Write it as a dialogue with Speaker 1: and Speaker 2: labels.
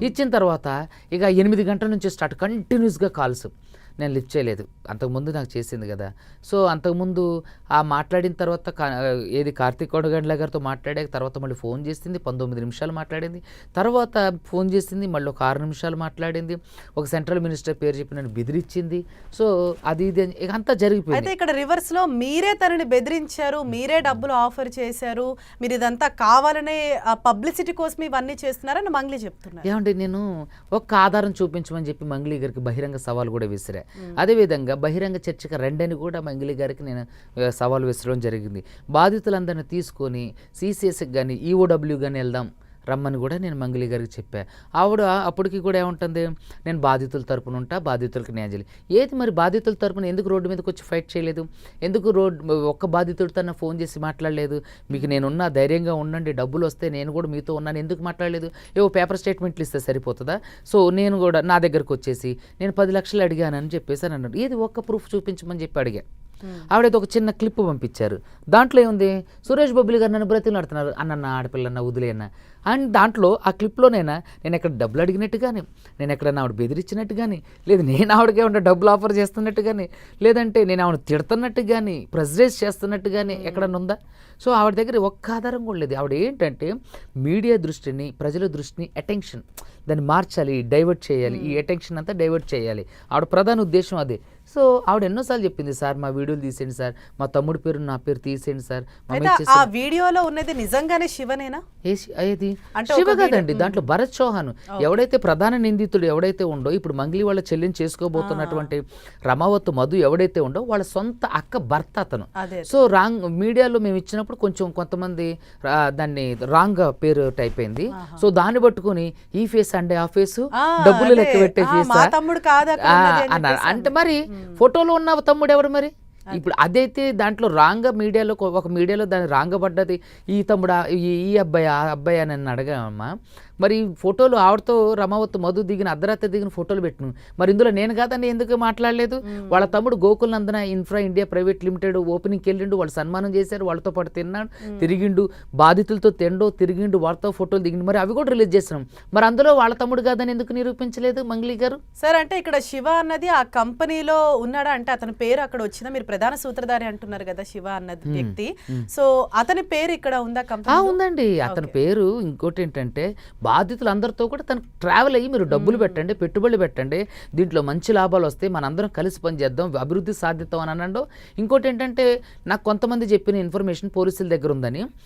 Speaker 1: ఇచ్చిన తర్వాత ఇక 8 గంటల నుంచి స్టార్ట్ కంటిన్యూస్‌గా కాల్స్. నేను లిఫ్ట్ చేయలేదు. అంతకుముందు నాకు చేసింది గదా! సో, అంతకుముందు మాట్లాడిన తర్వాత ఏది కార్తీక్ కొడగండ్ల గారితో మాట్లాడాక తర్వాత మళ్ళీ ఫోన్ చేసింది. 19 నిమిషాలు మాట్లాడింది. తర్వాత ఫోన్ చేసింది. మళ్ళీ ఒక 6 నిమిషాలు మాట్లాడింది. ఒక సెంట్రల్ మినిస్టర్ పేరు చెప్పి నన్ను బెదిరించింది. సో, అది ఇది అని ఇక అంతా జరిగిపోయింది.
Speaker 2: అయితే ఇక్కడ రివర్స్‌లో మీరే తనని బెదిరించారు. మీరే డబ్బులు ఆఫర్ చేశారు. మీరు ఇదంతా కావాలనే పబ్లిసిటీ కోసం ఇవన్నీ చేస్తున్నారని మంగ్లీ చెప్తున్నారు.
Speaker 1: ఏమండి నేను ఒక్క ఆధారం చూపించమని చెప్పి మంగ్లీ గారికి బహిరంగ సవాల్ కూడా విసిరా. అదేవిధంగా బహిరంగ చర్చకు రండని కూడా మంగ్లీ గారికి నేను సవాల్ విసరడం జరిగింది. బాధితులందరినీ తీసుకొని సీసీఎస్కి కానీ ఈఓడబ్ల్యూ కానీ వెళ్దాం రమ్మని కూడా నేను మంగ్లీ గారికి చెప్పా. ఆవిడ అప్పటికి కూడా ఏముంటుంది, నేను బాధితుల తరపున ఉంటా, బాధితులకు న్యాయం చేయాలి. ఏది మరి బాధితుల తరపున ఎందుకు రోడ్డు మీదకి వచ్చి ఫైట్ చేయలేదు? ఎందుకు ఒక్క బాధితుడితో ఫోన్ చేసి మాట్లాడలేదు? మీకు నేనున్నా, ధైర్యంగా ఉండండి, డబ్బులు వస్తే నేను కూడా మీతో ఉన్నాను, ఎందుకు మాట్లాడలేదు? ఏవో పేపర్ స్టేట్మెంట్లు ఇస్తే సరిపోతుందా? సో నేను కూడా నా దగ్గరకు వచ్చేసి నేను 10 లక్షలు అడిగానని చెప్పేసి అని అన్నాడు. ఏది ఒక్క ప్రూఫ్ చూపించమని చెప్పి అడిగా. ఆవిడైతే ఒక చిన్న క్లిప్ పంపించారు. దాంట్లో ఏముంది, సురేష్ బొబ్బిలి గారు నన్ను బ్రతిలాడుతున్నారు అన్న ఆడపిల్లన్న వదిలేనా అండ్ దాంట్లో ఆ క్లిప్లోనైనా నేను ఎక్కడ డబ్బులు అడిగినట్టు కానీ, నేను ఎక్కడన్నా ఆవిడ బెదిరించినట్టు కానీ, లేదు నేను ఆవిడకే ఉండే డబ్బులు ఆఫర్ చేస్తున్నట్టు కానీ, లేదంటే నేను ఆవిడ తిడుతున్నట్టు కానీ, ప్రెజరైజ్ చేస్తున్నట్టు కానీ ఎక్కడన్నా ఉందా? సో ఆవిడ దగ్గర ఒక్క ఆధారం కూడా లేదు. ఆవిడ ఏంటంటే మీడియా దృష్టిని, ప్రజల దృష్టిని, అటెన్షన్ దాన్ని మార్చాలి, డైవర్ట్ చేయాలి, ఈ అటెన్షన్ అంతా డైవర్ట్ చేయాలి. ఆవిడ ప్రధాన ఉద్దేశం అదే. సో ఆవిడ ఎన్నోసార్లు చెప్పింది, సార్ మా వీడియోలు తీసేయండి సార్, మా తమ్ముడి పేరు నా పేరు తీసేయండి సార్.
Speaker 2: ఆ వీడియోలో ఉన్నది నిజంగానే శివనేనా?
Speaker 1: ఏది శివ కాదండి, దాంట్లో భరత్ చౌహాన్ ఎవడైతే ప్రధాన నిందితుడు ఎవడైతే ఉండో, ఇప్పుడు మంగ్లీ వాళ్ళ చెల్లిని చేసుకోబోతున్నటువంటి రమావత్ మధు ఎవడైతే ఉండో వాళ్ళ సొంత అక్క భర్త అతను. సో రాంగ్ మీడియాలో మేము ఇచ్చినప్పుడు కొంతమంది దాన్ని రాంగ్ గా పేరు టైప్ అయింది. సో దాన్ని పట్టుకుని ఈ ఫేస్ అంటే ఆ ఫేస్ డబ్బులు లెక్క పెట్టే ఫేస్ అన్నారు. అంటే మరి ఫోటోలో ఉన్న తమ్ముడు ఎవరు మరి? ఇప్పుడు అదైతే దాంట్లో రాంగ్ మీడియాలో ఒక మీడియాలో దాన్ని రాంగ్ పడ్డది. ఈ తమ్ముడా, ఈ అబ్బాయి ఆ అబ్బాయి అని నన్ను అడగామమ్మా. మరి ఫోటోలు ఆవిడతో రమావత్ మధు దిగిన అర్ధరాత్రి దిగిన ఫోటోలు పెట్టిన మరి ఇందులో నేను కాదని ఎందుకు మాట్లాడలేదు? వాళ్ళ తమ్ముడు గోకుల్ నందన ఇన్ఫ్రా ఇండియా ప్రైవేట్ లిమిటెడ్ ఓపెనింగ్కి వెళ్ళిండు, వాళ్ళు సన్మానం చేశారు, వాళ్ళతో పాటు తిన్నాడు, తిరిగిండు, బాధితులతో తిరిగిండు, వాళ్ళతో ఫోటోలు దిగిండు, మరి అవి కూడా రిలీజ్ చేస్తున్నాం. మరి అందులో వాళ్ళ తమ్ముడు కాదని ఎందుకు నిరూపించలేదు మంగ్లీ గారు?
Speaker 2: సార్ అంటే ఇక్కడ శివ అన్నది ఆ కంపెనీలో ఉన్నాడా? అంటే అతని పేరు అక్కడ వచ్చిందా? మీరు ప్రధాన సూత్రధారి అంటున్నారు కదా శివ అన్నది వ్యక్తి. సో అతని పేరు ఇక్కడ ఉందా కంపెనీ?
Speaker 1: ఉందండి, అతని పేరు. ఇంకోటి ఏంటంటే బాధితులందరితో కూడా తనకు ట్రావెల్ అయ్యి మీరు డబ్బులు పెట్టండి, పెట్టుబడులు పెట్టండి, దీంట్లో మంచి లాభాలు వస్తాయి, మనందరం కలిసి పనిచేద్దాం, అభివృద్ధి సాధిద్దాం అని అన్నాడు. ఇంకోటి ఏంటంటే నాకు కొంతమంది చెప్పిన ఇన్ఫర్మేషన్ పోలీసుల దగ్గర ఉందని.